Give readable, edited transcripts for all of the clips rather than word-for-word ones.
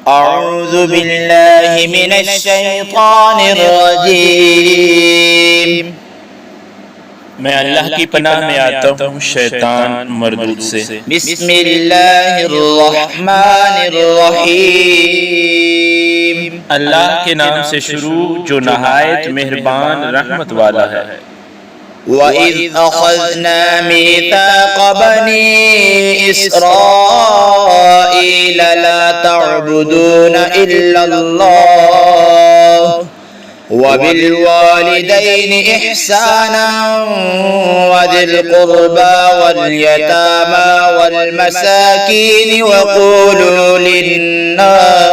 अऊज़ु बिल्लाहि मिनश शैतानिर रजीम। मैं अल्लाह की पनाह में आता हूँ शैतान मरदूद से। बिस्मिल्लाहिर रहमानिर रहीम। अल्लाह के नाम से शुरू जो नहायत मेहरबान रहमत वाला है। वइज़ अख़ज़ना मीसाक़ बनी इस्राईल ला तअबुदूना इल्लल्लाह वबिल वालिदैनि इहसानन वज़िल क़ुर्बा वल यतामा वल मसाकीन वक़ूलू लिन्नास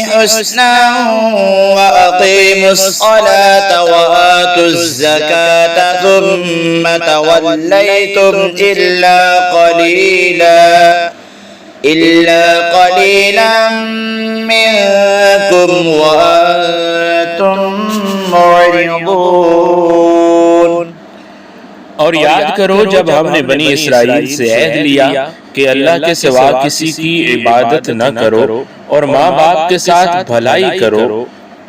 हुस्ना वअक़ीमुस सलात वआतुज़ ज़कात थुम्मा तवल्लैतुम इल्ला क़लीलन मिनकुम वअंतुम मुअरिदून। और याद करो जब हमने बनी इसराइल से अहद लिया कि अल्लाह के सिवा किसी की इबादत न करो और माँ बाप के साथ भलाई करो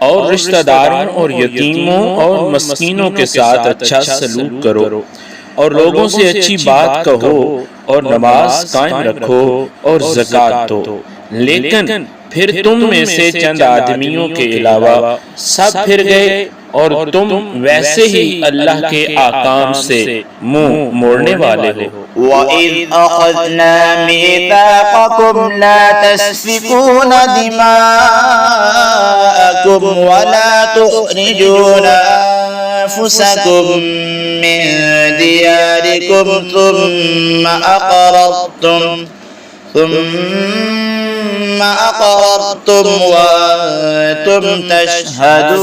और रिश्तेदारों और यतीमों और मस्कीनों के साथ अच्छा सलूक करो और लोगों से अच्छी बात कहो और नमाज कायम रखो और ज़कात दो। लेकिन फिर तुम में से चंद आदमियों के अलावा सब फिर गए और तुम वैसे ही अल्लाह के आकाम से मुंह मोड़ने वाले हो। वइज़ अख़ज़ना मीसाक़कुम ला तस्फ़िकूना दिमाअकुम वला तुख़रिजूना अन्फुसकुम मिन दियारिकुम थुम्मा अक़ररतुम वअंतुम तशहदून।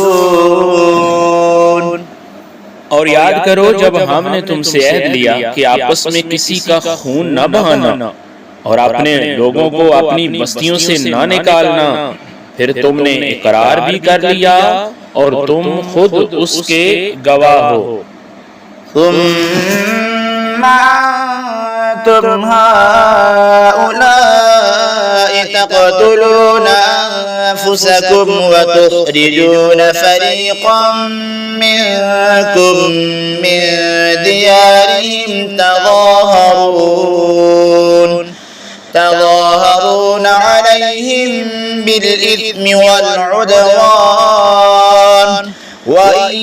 और याद करो जब हमने तुमसे अहद लिया कि आपस में किसी का खून न बहाना और अपने लोगों को अपनी बस्तियों से न निकालना, फिर तुमने इकरार भी कर लिया और तुम खुद उसके गवाह हो। तुम हाउलाइ तक़तुलूना अन्फुसकुम व तुख़रिजूना फ़रीक़न मिनकुम मिन दियारिहिम तज़ाहरून अलैहिम बिल-इथ्मि वल-उद्वान वइन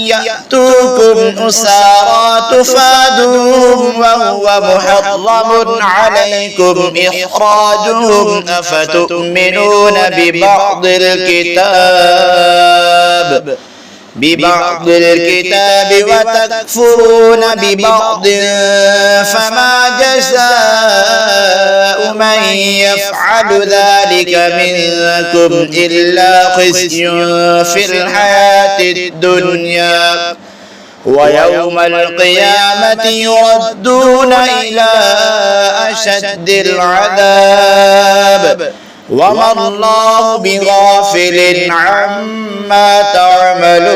यअतूकुम उसारा तुफ़ादूहुम वहुव मुहर्रमुन अलैकुम इख़राजुहुम अफ़तु'मिनून बिबअदिल किताब वतकफ़ुरून बिबअद फमा जज़ाउ मन यफ़अलु ज़ालिक मिनकुम इल्ला ख़िज़्युन फ़िल हयातिद दुनिया वयौमल क़ियामति युरद्दून इला अशद्दिल अज़ाब वमल्लाहु बिगाफ़िलिन अम्मा तअमलून।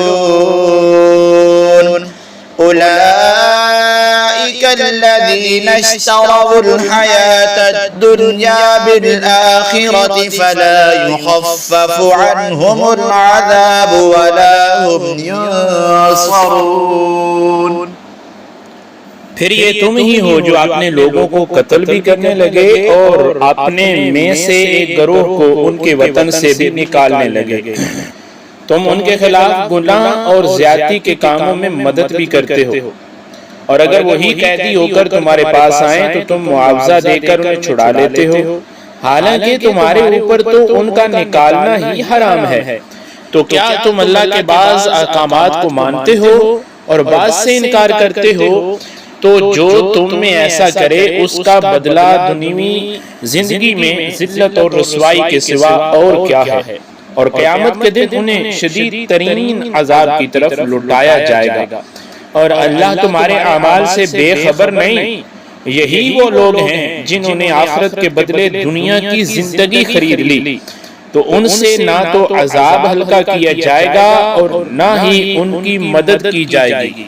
उलाइकल्लज़ीना इश्तरवुल हयातद दुन्या बिल आखिरति फला युख़फ़फ़ु अन्हुमुल अज़ाबु वला हुम युंसरून। फिर ये तुम ही हो जो अपने लोगों को कत्ल भी करने लगे और अपने में से एक गिरोह को उनके वतन से भी निकालने लगे। तुम उनके खिलाफ गुनाह और ज्यादती के कामों में मदद भी करते हो और अगर वही कैदी होकर तुम्हारे पास आए तो तुम मुआवजा देकर उन्हें छुड़ा लेते हो, हालांकि तुम्हारे ऊपर तो उनका निकालना ही हराम है। तो क्या तुम अल्लाह के बाज़ अहकामात को मानते हो और बाज़ से इनकार करते हो? तो जो तुम में ऐसा करे उसका बदला दुनियावी जिंदगी में जिल्लत और रुसवाई के सिवा और क्या है, और क़यामत के दिन उन्हें शदीद तरीन अज़ाब की तरफ लुटाया जाएगा। और अल्लाह तुम्हारे अमाल से बेखबर नहीं। यही वो लोग हैं जिन्होंने आखिरत के बदले दुनिया की जिंदगी खरीद ली, तो उनसे ना तो अज़ाब हल्का किया जाएगा और ना ही उनकी मदद की जाएगी।